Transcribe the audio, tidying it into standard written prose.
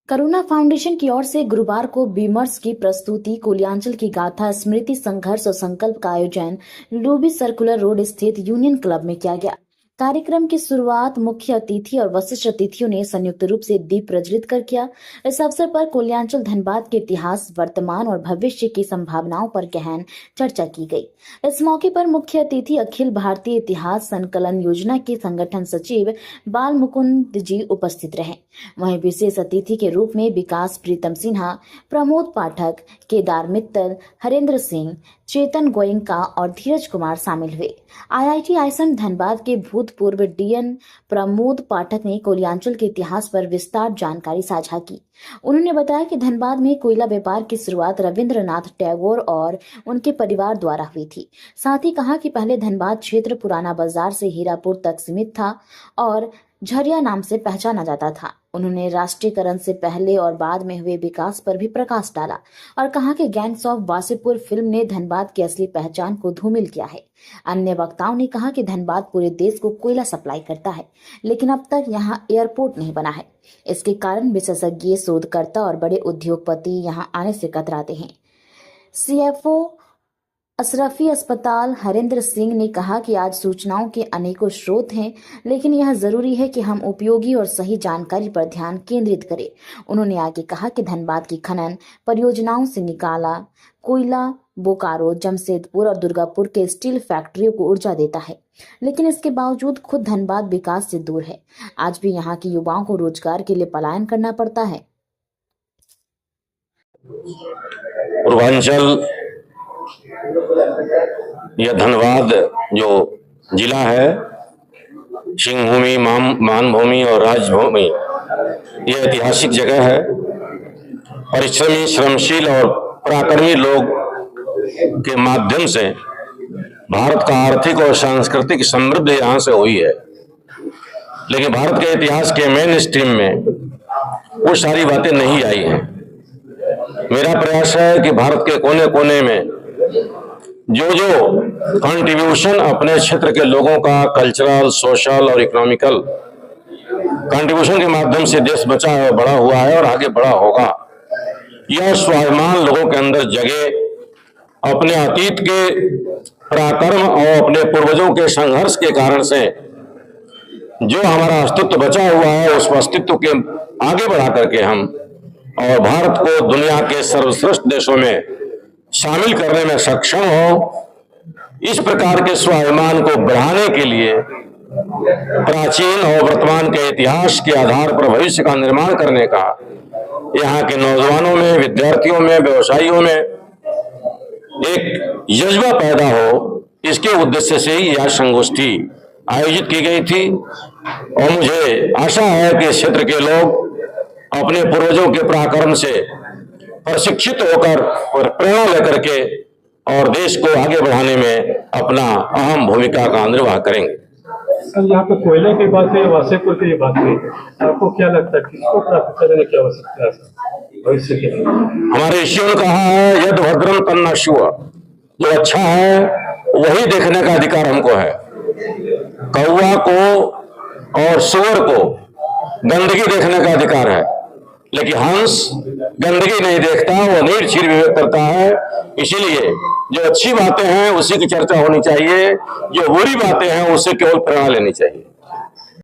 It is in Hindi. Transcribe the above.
करुणा फाउंडेशन की ओर से गुरुवार को बीमर्स की प्रस्तुति कोलियांचल की गाथा स्मृति संघर्ष और संकल्प का आयोजन लूबी सर्कुलर रोड स्थित यूनियन क्लब में किया गया। कार्यक्रम की शुरुआत मुख्य अतिथि और वरिष्ठ अतिथियों ने संयुक्त रूप से दीप प्रज्वलित कर किया। इस अवसर पर कोलियांचल धनबाद के इतिहास, वर्तमान और भविष्य की संभावनाओं पर गहन चर्चा की गई। इस मौके पर मुख्य अतिथि अखिल भारतीय इतिहास संकलन योजना के संगठन सचिव बाल मुकुंद जी उपस्थित रहे। वहीं विशेष अतिथि के रूप में विकास प्रीतम सिन्हा, प्रमोद पाठक, केदार मित्तल, हरेंद्र सिंह, चेतन गोयंका और धीरज कुमार शामिल हुए। आईआईटी आईएसएम धनबाद के भूतपूर्व डीएन प्रमोद पाठक ने कोलियांचल के इतिहास पर विस्तार जानकारी साझा की। उन्होंने बताया कि धनबाद में कोयला व्यापार की शुरुआत रविंद्रनाथ टैगोर और उनके परिवार द्वारा हुई थी। साथ ही कहा कि पहले धनबाद क्षेत्र पुराना बाजार से हीरापुर तक सीमित था और झरिया नाम से पहचाना जाता था। उन्होंने राष्ट्रीयकरण से पहले और बाद में हुए विकास पर भी प्रकाश डाला और कहा कि गैंग्स ऑफ वासेपुर फिल्म ने धनबाद की असली पहचान को धूमिल किया है। अन्य वक्ताओं ने कहा कि धनबाद पूरे देश को कोयला सप्लाई करता है, लेकिन अब तक यहाँ एयरपोर्ट नहीं बना है। इसके कारण विशेषज्ञ, शोधकर्ता और बड़े उद्योगपति यहाँ आने से कतराते हैं। सीएफओ अशरफी अस्पताल हरेंद्र सिंह ने कहा कि आज सूचनाओं के अनेकों स्रोत हैं, लेकिन यह जरूरी है कि हम उपयोगी और सही जानकारी पर ध्यान केंद्रित करें। उन्होंने आगे कहा कि धनबाद की खनन परियोजनाओं से निकाला कोयला बोकारो, जमशेदपुर और दुर्गापुर के स्टील फैक्ट्रियों को ऊर्जा देता है, लेकिन इसके बावजूद खुद धनबाद विकास से दूर है। आज भी यहाँ के युवाओं को रोजगार के लिए पलायन करना पड़ता है। पूर्वांचल यह धनबाद जो जिला है, सिंह भूमि, मान भूमि और राजभूमि, यह ऐतिहासिक जगह है। परिश्रमी, श्रमशील और पराक्रमी लोग के माध्यम से भारत का आर्थिक और सांस्कृतिक समृद्धि यहाँ से हुई है। लेकिन भारत के इतिहास के मेन स्ट्रीम में वो सारी बातें नहीं आई हैं। मेरा प्रयास है कि भारत के कोने कोने में जो कंट्रीब्यूशन अपने क्षेत्र के लोगों का कल्चरल, सोशल और इकोनॉमिकल कंट्रीब्यूशन के माध्यम से देश बचा है, बड़ा हुआ है और आगे बड़ा होगा, यह स्वाभिमान लोगों के अंदर जगे। अपने अतीत के पराक्रम और अपने पूर्वजों के संघर्ष के कारण से जो हमारा अस्तित्व बचा हुआ है, उस अस्तित्व के आगे बढ़ा करके हम और भारत को दुनिया के सर्वश्रेष्ठ देशों में शामिल करने में सक्षम हो। इस प्रकार के स्वाभिमान को बढ़ाने के लिए प्राचीन और वर्तमान के इतिहास के आधार पर भविष्य का निर्माण करने का यहाँ के नौजवानों में, विद्यार्थियों में, व्यवसायियों में एक जज्बा पैदा हो, इसके उद्देश्य से ही यह संगोष्ठी आयोजित की गई थी। और मुझे आशा है कि क्षेत्र के लोग अपने पूर्वजों के पराक्रम से प्रशिक्षित होकर और प्रेरणा लेकर के और देश को आगे बढ़ाने में अपना अहम भूमिका का निर्वाह करेंगे। सर, यहाँ पे कोयले की बात है, वासेपुर की बात है, आपको क्या लगता है किसको प्राप्त करने की आवश्यकता है भविष्य के लिए? हमारे ऋषियों ने कहा है, यद भद्रम तन्ना शुभ, जो अच्छा है वही देखने का अधिकार हमको है। कौवा को और सुअर को गंदगी देखने का अधिकार है, लेकिन हंस गंदगी नहीं देखता, वो निर्छीर विवेक करता है। इसीलिए जो अच्छी बातें हैं उसी की चर्चा होनी चाहिए, जो बुरी बातें हैं उससे केवल प्रेरणा लेनी चाहिए।